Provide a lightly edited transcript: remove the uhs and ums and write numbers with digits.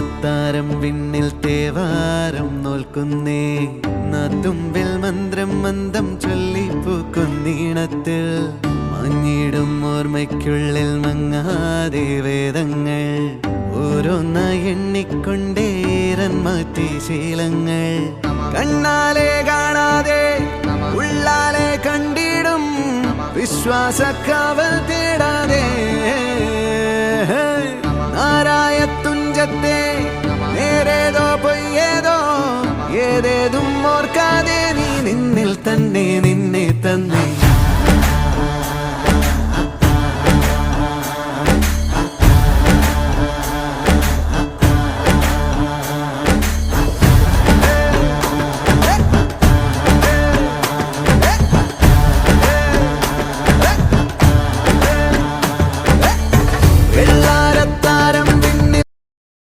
അത്താരം വിണ്ണിൽ തേവാരം നോൽക്കുന്നേ നാത്തുമ്പിൽ മന്ത്രം മന്ദം ചൊല്ലിപ്പൂക്കുന്നീണത്തിൽ മഞ്ഞിടും ഓർമ്മയ്ക്കുള്ളിൽ മങ്ങാതെ വേദങ്ങൾ ഓരോന്നായി എണ്ണിക്കൊണ്ടേരൻ മാറ്റി ശീലങ്ങൾ കണ്ണാലെ കാണാതെ ഉള്ളാലെ കണ്ടിടും വിശ്വാസക്കാവൽ തേടാതെ നാരായ തുഞ്ചത്തെ നേരേതോ പൊയ്യേതോ ഏതേതും ഓർക്കാതെ നീ നിന്നിൽ തന്നെ നിന്നെ തന്നെ